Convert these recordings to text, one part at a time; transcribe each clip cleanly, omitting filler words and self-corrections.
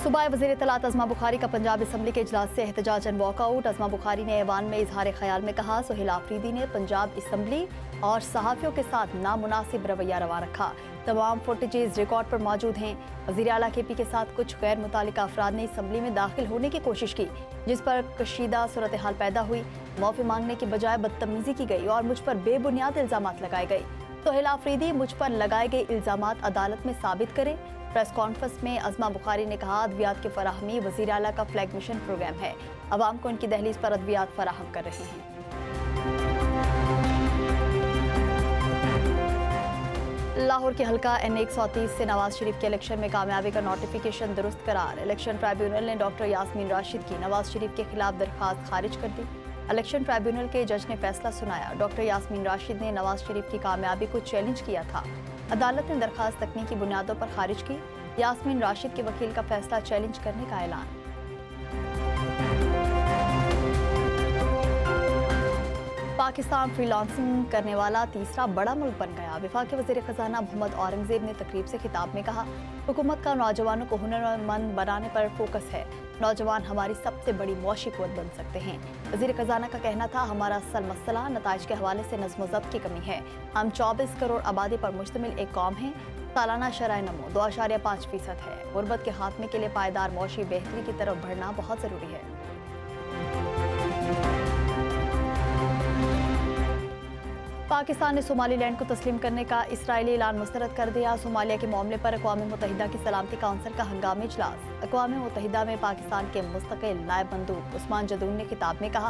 सूबाई वज़ीर इत्तलात अज़मा बुखारी का पंजाब असम्बली के इजलास से एहतजाजन वॉकआउट। अज़मा बुखारी ने ऐवान में इजहार ख्याल में कहा, सुहेल आफरीदी ने पंजाब असम्बली और सहाफ़ियों के साथ नामुनासिब रवैया रवा रखा। तमाम फुटेजेस रिकॉर्ड पर मौजूद हैं। वज़ीर आला के पी के साथ कुछ गैर मुतालिका अफराद ने असम्बली में दाखिल होने की कोशिश की, जिस पर कशीदा सूरत हाल पैदा हुई। माफ़ी मांगने की बजाय बदतमीज़ी की गई और मुझ पर बेबुनियाद इल्ज़ामात लगाए गए। सुहेल आफरीदी मुझ पर लगाए गए इल्ज़ामात अदालत में साबित करें। प्रेस कॉन्फ्रेंस में अज़मा बुखारी ने कहा, अद्वियात की फराहमी वज़ीर आला का फ्लैग मिशन प्रोग्राम है। अवाम को इनकी दहलीज पर अद्वियात फराहम कर रहे हैं। लाहौर के हल्का N130 से नवाज शरीफ के इलेक्शन में कामयाबी का नोटिफिकेशन दुरुस्त करार। इलेक्शन ट्राइब्यूनल ने डॉक्टर यास्मीन राशिद की नवाज शरीफ के खिलाफ दरख्वास्त खारिज कर दी। इलेक्शन ट्राइब्यूनल के जज ने फैसला सुनाया। डॉक्टर यास्मीन राशिद ने नवाज शरीफ की कामयाबी को चैलेंज किया था। अदालत ने दरख्वास्त तकनीकी बुनियादों पर खारिज की। यास्मीन राशिद के वकील का फैसला चैलेंज करने का ऐलान। पाकिस्तान फ्रीलांसिंग करने वाला तीसरा बड़ा मुल्क बन गया। वफाकी वज़ीर ख़ज़ाना मोहम्मद औरंगज़ेब ने तकरीब से खिताब में कहा, हुकूमत का नौजवानों को हुनरमंद बनाने पर फोकस है। नौजवान हमारी सबसे बड़ी मौशी क़ुव्वत बन सकते हैं। वज़ीर ख़ज़ाना का कहना था, हमारा असल मसला नताइज के हवाले से नज़्म व ज़ब्त की कमी है। हम 24 करोड़ आबादी पर मुश्तमिल एक कौम है। सालाना शरह नमो 2.5% है। गुर्बत के खात्मे के लिए पायदार मौशी बेहतरी की तरफ बढ़ना बहुत ज़रूरी है। पाकिस्तान ने सोमालीलैंड को तस्लीम करने का इसराइली ऐलान मुस्तरद कर दिया। सोमालिया के मामले पर अक़वाम मुत्तहिदा की सलामती काउंसिल का हंगामी इजलास। अक़वाम मुत्तहिदा में पाकिस्तान के मुस्तकिल नायब मंदूब उस्मान जदून ने खिताब में कहा,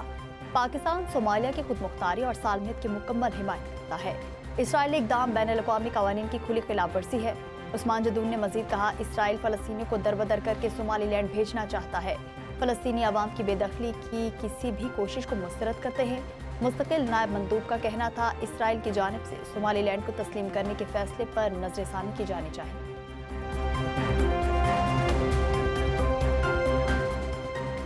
पाकिस्तान सोमालिया की खुद मुख्तारी और सालमियत की मुकम्मल हिमायत करता है। इसराइली इक़दाम बैनुल-अक़वामी क़वानीन की खुली खिलाफ वर्जी है। उस्मान जदून ने मज़ीद कहा, इसराइल फ़लस्तीनियों को दरबदर करके सोमालीलैंड भेजना चाहता है। फ़लस्तीनी अवाम की बेदखली की किसी भी कोशिश को मुस्तरद करते हैं। मुस्तकिल नायब मंदूब का कहना था, इसराइल की जानिब से सोमालीलैंड को तस्लीम करने के फैसले पर नज़रसानी की जानी चाहिए।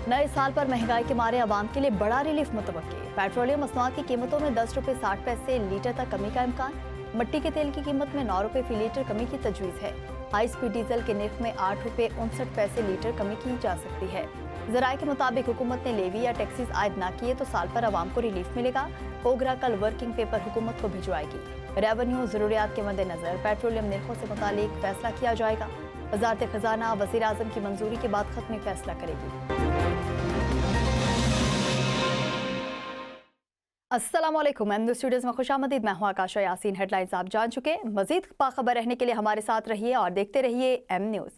नए साल पर महंगाई के मारे अवाम के लिए बड़ा रिलीफ मुतवक्के। पेट्रोलियम मसनूआत की कीमतों में 10 रुपये 60 पैसे लीटर तक कमी का इम्कान। मट्टी के तेल की कीमत में 9 रुपये फी लीटर कमी की तजवीज़ है। हाई स्पीड डीजल के निर्ख में 8 रुपये 59 पैसे लीटर कमी की जा सकती है। ज़राए के मुताबिक हुकूमत ने लेवी या टैक्सीज आयद ना किए तो साल पर अवाम को रिलीफ मिलेगा। ओगरा कल वर्किंग पेपर हुकूमत को भिजवाएगी। रेवेन्यू ज़रूरियात के मद्देनज़र पेट्रोलियम निर्खों से मुतालिक फैसला किया जाएगा। वज़ारत ख़ज़ाना वज़ीर आज़म की मंजूरी के बाद ख़त्मी फैसला करेगी। अस्सलाम वालेकुम, एम न्यूज़ स्टूडियोज़ में खुशामदीद। मैं हूँ आकाशा यासीन। हेडलाइंस आप जान चुके। मज़ीद बाखबर रहने के लिए हमारे साथ रहिए और देखते रहिए एम न्यूज़।